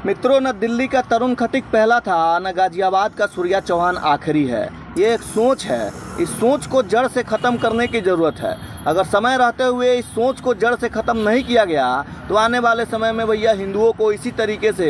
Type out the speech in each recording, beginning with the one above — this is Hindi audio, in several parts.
मित्रों, न दिल्ली का तरुण खटीक पहला था, न गाजियाबाद का सूर्या चौहान आखिरी है। ये एक सोच है। इस सोच को जड़ से ख़त्म करने की ज़रूरत है। अगर समय रहते हुए इस सोच को जड़ से ख़त्म नहीं किया गया तो आने वाले समय में भैया हिंदुओं को इसी तरीके से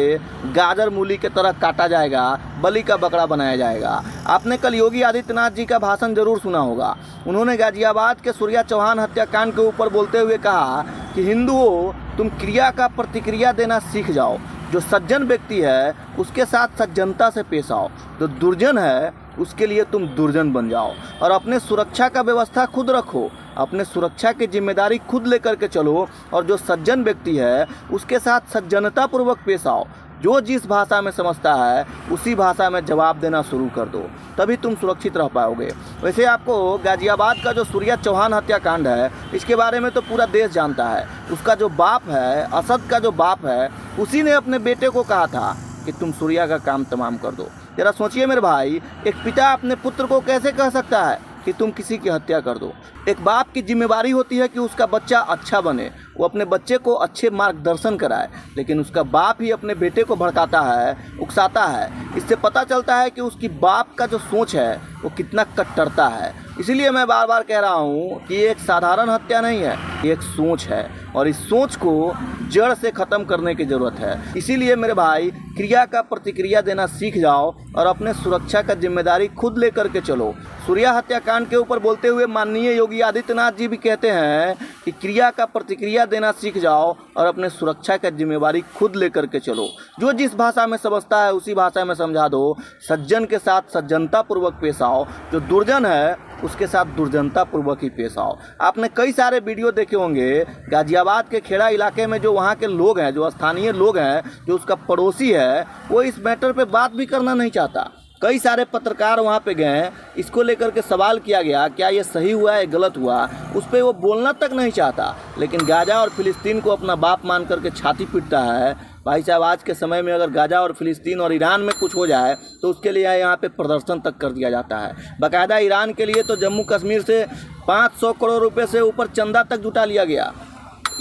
गाजर मूली की तरह काटा जाएगा, बलि का बकरा बनाया जाएगा। आपने कल योगी आदित्यनाथ जी का भाषण जरूर सुना होगा। उन्होंने गाजियाबाद के सूर्या चौहान हत्याकांड के ऊपर बोलते हुए कहा कि हिंदुओं, तुम क्रिया का प्रतिक्रिया देना सीख जाओ। जो सज्जन व्यक्ति है उसके साथ सज्जनता से पेश आओ। जो दुर्जन है उसके लिए तुम दुर्जन बन जाओ और अपने सुरक्षा का व्यवस्था खुद रखो। अपने सुरक्षा की जिम्मेदारी खुद लेकर के चलो और जो सज्जन व्यक्ति है उसके साथ सज्जनता पूर्वक पेश आओ। जो जिस भाषा में समझता है उसी भाषा में जवाब देना शुरू कर दो, तभी तुम सुरक्षित रह पाओगे। वैसे आपको गाजियाबाद का जो सूर्या चौहान हत्याकांड है इसके बारे में तो पूरा देश जानता है। उसका जो बाप है, असद का जो बाप है, उसी ने अपने बेटे को कहा था कि तुम सूर्या का काम तमाम कर दो। जरा सोचिए मेरे भाई, एक पिता अपने पुत्र को कैसे कह सकता है कि तुम किसी की हत्या कर दो। एक बाप की जिम्मेदारी होती है कि उसका बच्चा अच्छा बने, वो अपने बच्चे को अच्छे मार्गदर्शन कराए, लेकिन उसका बाप ही अपने बेटे को भड़काता है, उकसाता है। इससे पता चलता है कि उसकी बाप का जो सोच है वो कितना कट्टरता है। इसीलिए मैं बार बार कह रहा हूँ कि ये एक साधारण हत्या नहीं है, ये एक सोच है और इस सोच को जड़ से ख़त्म करने की ज़रूरत है। इसीलिए मेरे भाई, क्रिया का प्रतिक्रिया देना सीख जाओ और अपने सुरक्षा का जिम्मेदारी खुद लेकर के चलो। सूर्या हत्याकांड के ऊपर बोलते हुए माननीय योगी आदित्यनाथ जी भी कहते हैं कि क्रिया का प्रतिक्रिया देना सीख जाओ और अपने सुरक्षा का जिम्मेदारी खुद लेकर के चलो। जो जिस भाषा में समझता है उसी भाषा में समझा दो। सज्जन के साथ सज्जनता पूर्वक पेश आओ। जो दुर्जन है उसके साथ दुर्जनता पूर्वक ही पेश आओ। आपने कई सारे वीडियो देखे होंगे गाजियाबाद के खेड़ा इलाके में। जो वहाँ के लोग हैं, जो स्थानीय लोग हैं, जो उसका पड़ोसी है, वो इस मैटर पे बात भी करना नहीं चाहता। कई सारे पत्रकार वहाँ पे गए, इसको लेकर के सवाल किया गया क्या ये सही हुआ है, गलत हुआ, उस पर वो बोलना तक नहीं चाहता। लेकिन गाजा और फिलिस्तीन को अपना बाप मान करके छाती पीटता है। भाई साहब, आज के समय में अगर गाजा और फिलिस्तीन और ईरान में कुछ हो जाए तो उसके लिए यहाँ पे प्रदर्शन तक कर दिया जाता है। बाकायदा ईरान के लिए तो जम्मू कश्मीर से 500 करोड़ रुपए से ऊपर चंदा तक जुटा लिया गया।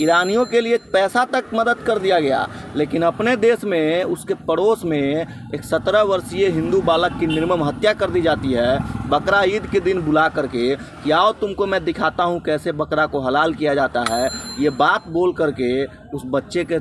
ईरानियों के लिए पैसा तक मदद कर दिया गया। लेकिन अपने देश में, उसके पड़ोस में एक 17 वर्षीय हिंदू बालक की निर्मम हत्या कर दी जाती है। बकरा ईद के दिन बुला करके कि आओ तुमको मैं दिखाता हूँ कैसे बकरा को हलाल किया जाता है। ये बात बोल करके उस बच्चे के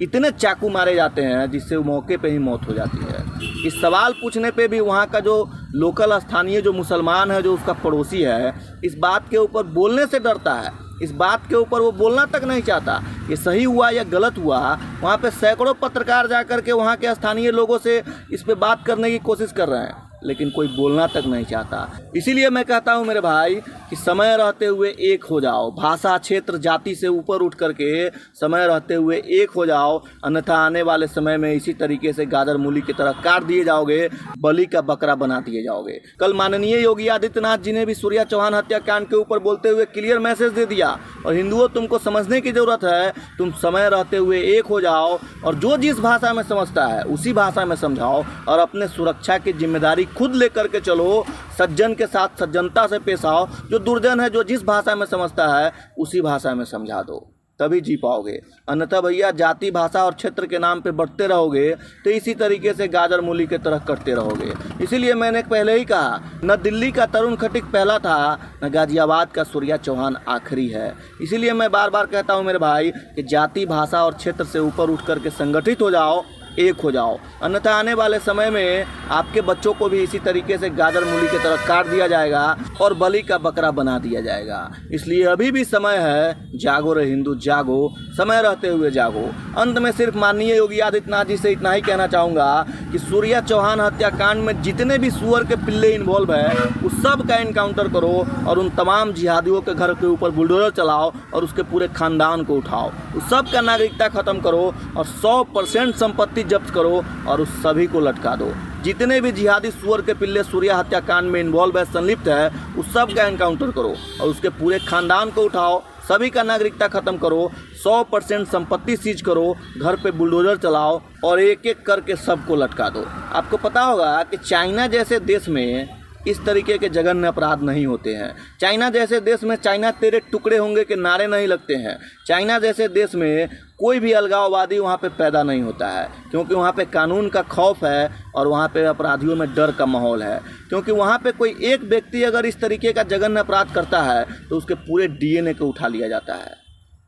इतने चाकू मारे जाते हैं जिससे मौके पे ही मौत हो जाती है। इस सवाल पूछने पे भी वहाँ का जो लोकल स्थानीय जो मुसलमान है, जो उसका पड़ोसी है, इस बात के ऊपर बोलने से डरता है। इस बात के ऊपर वो बोलना तक नहीं चाहता। ये सही हुआ या गलत हुआ, वहाँ पे सैकड़ों पत्रकार जा कर के वहाँ के स्थानीय लोगों से इस पे बात करने की कोशिश कर रहे हैं, लेकिन कोई बोलना तक नहीं चाहता। इसीलिए मैं कहता हूँ मेरे भाई कि समय रहते हुए एक हो जाओ। भाषा, क्षेत्र, जाति से ऊपर उठ करके समय रहते हुए एक हो जाओ, अन्यथा आने वाले समय में इसी तरीके से गाजर मूली की तरह काट दिए जाओगे, बलि का बकरा बना दिए जाओगे। कल माननीय योगी आदित्यनाथ जी ने भी सूर्या चौहान हत्याकांड के ऊपर बोलते हुए क्लियर मैसेज दे दिया। और हिंदुओं, तुमको समझने की ज़रूरत है। तुम समय रहते हुए एक हो जाओ और जो जिस भाषा में समझता है उसी भाषा में समझाओ और अपने सुरक्षा की जिम्मेदारी खुद लेकर के चलो। सज्जन के साथ सज्जनता से पेश आओ। जो दुर्जन है, जो जिस भाषा में समझता है उसी भाषा में समझा दो, तभी जी पाओगे। अन्यथा भैया, जाति, भाषा और क्षेत्र के नाम पे बढ़ते रहोगे तो इसी तरीके से गाजर मूली की तरह करते रहोगे। इसीलिए मैंने पहले ही कहा, न दिल्ली का तरुण खटीक पहला था, न गाजियाबाद का सूर्या चौहान आखिरी है। इसीलिए मैं बार बार कहता हूँ मेरे भाई कि जाति, भाषा और क्षेत्र से ऊपर उठ करके संगठित हो जाओ, एक हो जाओ। अन्यथा आने वाले समय में आपके बच्चों को भी इसी तरीके से गाजर मूली की तरह काट दिया जाएगा और बलि का बकरा बना दिया जाएगा। इसलिए अभी भी समय है, जागो रे हिंदू जागो, समय रहते हुए जागो। अंत में सिर्फ माननीय योगी आदित्यनाथ जी से इतना ही कहना चाहूँगा कि सूर्या चौहान हत्याकांड में जितने भी सुअर के पिल्ले इन्वॉल्व है उस सब का इनकाउंटर करो और उन तमाम जिहादियों के घर के ऊपर बुलडोजर चलाओ और उसके पूरे खानदान को उठाओ। उस सब का नागरिकता खत्म करो और 100% संपत्ति जब्त करो और उस सभी को लटका दो। जितने भी जिहादी सुअर के पिल्ले सूर्या हत्याकांड में इन्वॉल्व है, संलिप्त है, उस सब का एनकाउंटर करो और उसके पूरे खानदान को उठाओ। सभी का नागरिकता खत्म करो, 100% संपत्ति सीज करो, घर पे बुलडोजर चलाओ और एक एक करके सबको लटका दो। आपको पता होगा कि चाइना जैसे देश में इस तरीके के जघन्य अपराध नहीं होते हैं। चाइना जैसे देश में चाइना तेरे टुकड़े होंगे के नारे नहीं लगते हैं। चाइना जैसे देश में कोई भी अलगाववादी वहाँ पे पैदा नहीं होता है, क्योंकि वहाँ पे कानून का खौफ है और वहाँ पे अपराधियों में डर का माहौल है। क्योंकि वहाँ पे कोई एक व्यक्ति अगर इस तरीके का जघन्य अपराध करता है तो उसके पूरे डीएनए को उठा लिया जाता है,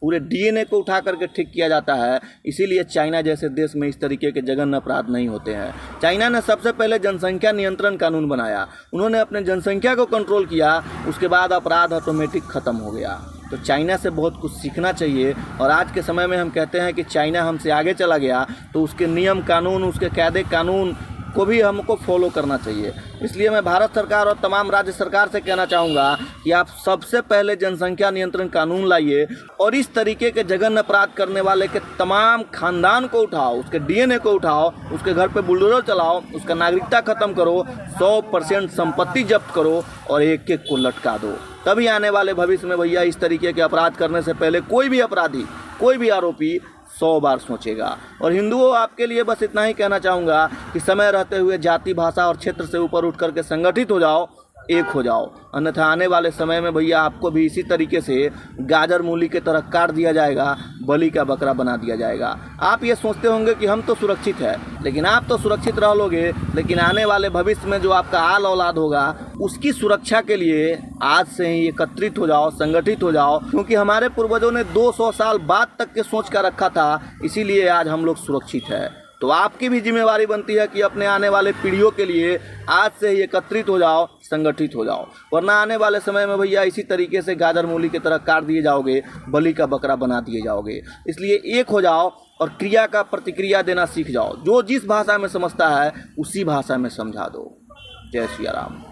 पूरे डीएनए को उठा करके ठीक किया जाता है। इसीलिए चाइना जैसे देश में इस तरीके के जघन्य अपराध नहीं होते हैं। चाइना ने सबसे पहले जनसंख्या नियंत्रण कानून बनाया, उन्होंने अपने जनसंख्या को कंट्रोल किया, उसके बाद अपराध ऑटोमेटिक ख़त्म हो गया। तो चाइना से बहुत कुछ सीखना चाहिए। और आज के समय में हम कहते हैं कि चाइना हमसे आगे चला गया, तो उसके नियम कानून, उसके कायदे कानून को भी हमको फॉलो करना चाहिए। इसलिए मैं भारत सरकार और तमाम राज्य सरकार से कहना चाहूँगा कि आप सबसे पहले जनसंख्या नियंत्रण कानून लाइए और इस तरीके के जघन्य अपराध करने वाले के तमाम खानदान को उठाओ, उसके डीएनए को उठाओ, उसके घर पे बुलडोजर चलाओ, उसका नागरिकता ख़त्म करो, 100% संपत्ति जब्त करो और एक एक को लटका दो। तभी आने वाले भविष्य में भैया इस तरीके के अपराध करने से पहले कोई भी अपराधी, कोई भी आरोपी 100 बार सोचेगा। और हिंदुओं, आपके लिए बस इतना ही कहना चाहूँगा कि समय रहते हुए जाति, भाषा और क्षेत्र से ऊपर उठ करके संगठित हो जाओ, एक हो जाओ, अन्यथा आने वाले समय में भैया आपको भी इसी तरीके से गाजर मूली की तरह काट दिया जाएगा, बलि का बकरा बना दिया जाएगा। आप ये सोचते होंगे कि हम तो सुरक्षित है, लेकिन आप तो सुरक्षित रह लोगे, लेकिन आने वाले भविष्य में जो आपका आल औलाद होगा उसकी सुरक्षा के लिए आज से ही एकत्रित हो जाओ, संगठित हो जाओ। क्योंकि हमारे पूर्वजों ने 200 साल बाद तक के सोच कर रखा था, इसीलिए आज हम लोग सुरक्षित है। तो आपकी भी जिम्मेवारी बनती है कि अपने आने वाले पीढ़ियों के लिए आज से ही एकत्रित हो जाओ, संगठित हो जाओ, वरना आने वाले समय में भैया इसी तरीके से गाजर मूली की तरह काट दिए जाओगे, बलि का बकरा बना दिए जाओगे। इसलिए एक हो जाओ और क्रिया का प्रतिक्रिया देना सीख जाओ। जो जिस भाषा में समझता है उसी भाषा में समझा दो। जय श्री राम।